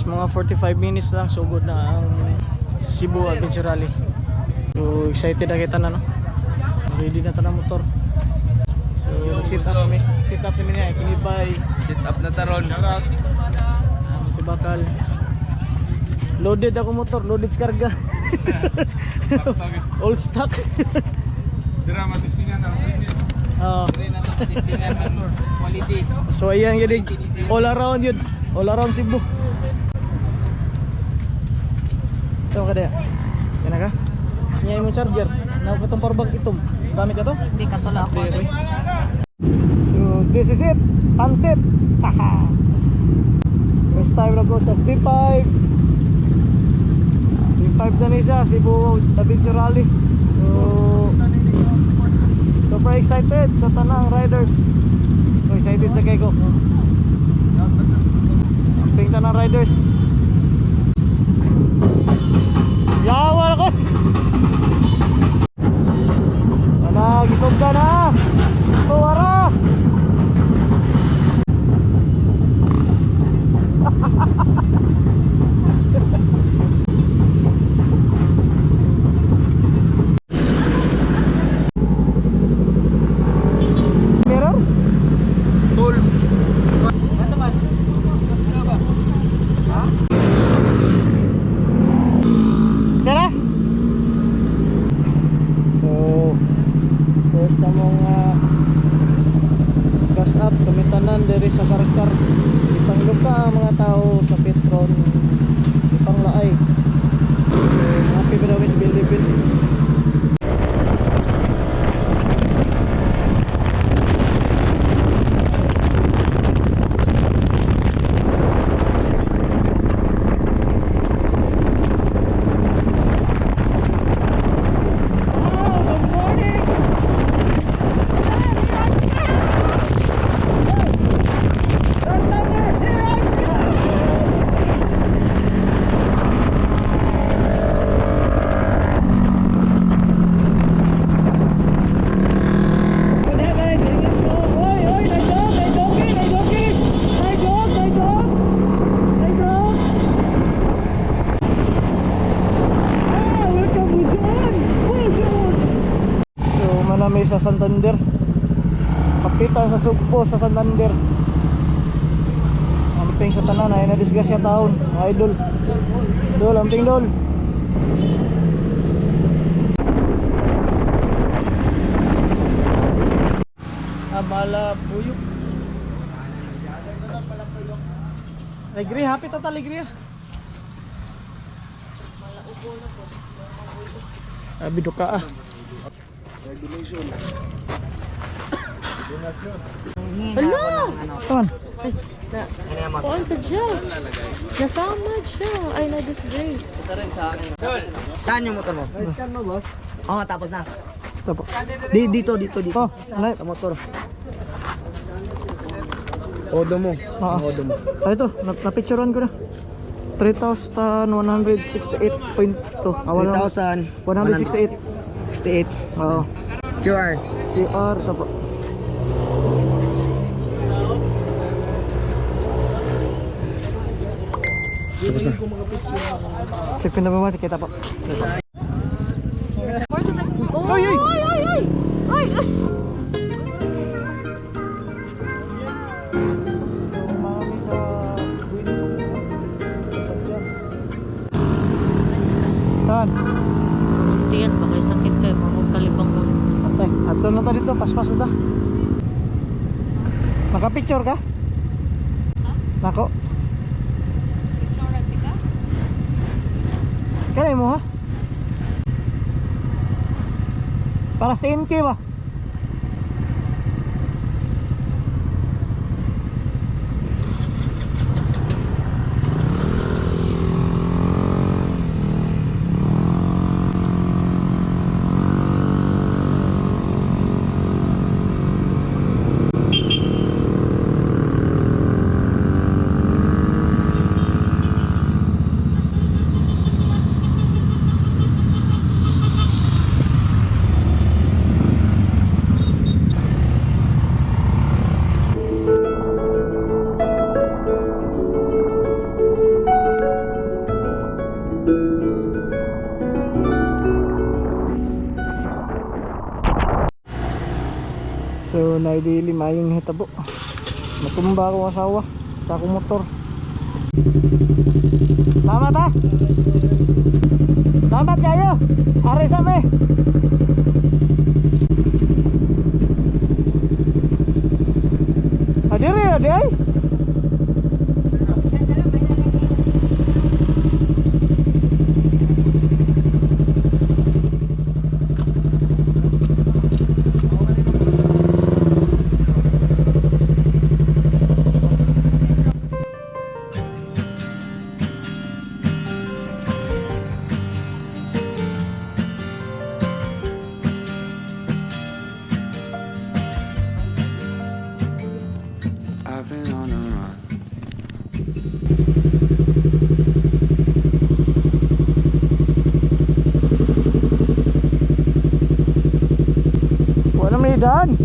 mga 45 minutes lang sugod na ang Cebu Adventure Rally. So excited na kita na, no? Ready na tayo ng motor. So sit up kami. Sit up kami niya. Kinibay. Sit up na taron. Bakal. Loaded ako motor. Loaded sa karga. All stock. Drama testingan na. Testingan ng quality. So ayan yun. All around yun. All around Cebu. Saan ka daya? Yan na ka? Yan mo charger. Naku itong powerbank itom. Gamit ka to? Hindi ka tula ako. So this is it. Unset. Haha. First time na ko sa V5. V5 na niya siya. Cebu Adventure Rally. So super excited sa tanang riders. So excited sa Keiko. Amping tanang riders. Yawal ako. Gisog ka na. Tuwara. Mirror? Tools. Ano man? Ha? Tara. First namong gas up kumitanan diri sa karakter ipangluka ang mga tao sa Petron ipanglaay happy Pirawis building. Sa Santander, kapitan sa Sugpo sa Santander. Amping sa tanan ay na-disgrasya taon, idol. Dol, amping dol. Amala puyok. Alegria, happy total alegria. Abido ka ah. Regulation. Hello! Saan? Ay, kuan sa jail. Nasamad siya. Ay, na-disgrace. Saan yung motor mo? Scan mo, boss? Oo, tapos na. Ito po. Dito. Oh, Sa motor. Odo mo. Oo. Odo mo. Ay ito, na-picturean ko na. 3,168.2. 168. 68. Oo. QR. QR, ito po. Tapos na. Check ko na ba kita po. Oh, ay, ay, ay, ay! Ay! Saan? Tiyan, baka sakit kayo. Magkalibang mo. Atay, ato na ta dito, paspas na ta. Naka-picture ka? Nako. Kaya mo ha? Para sa 10K ba? na idili mayong hitabo. Matumba akong asawa sa akong motor. Salamat ha. Salamat kayo. Ari sa me. Adiri adi ay. I've been on a run. Wala may daan.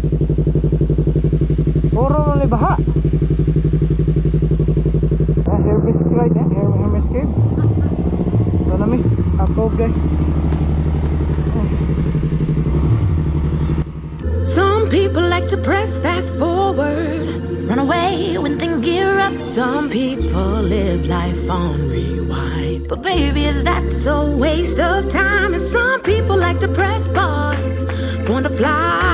Puro may baha. Hermes Clyde Hermes Cave. Ito na mi. Ako guys. Some people like to press fast forward, run away when things gear up. Some people live life on rewind, but baby, that's a waste of time. And some people like to press pause, born to fly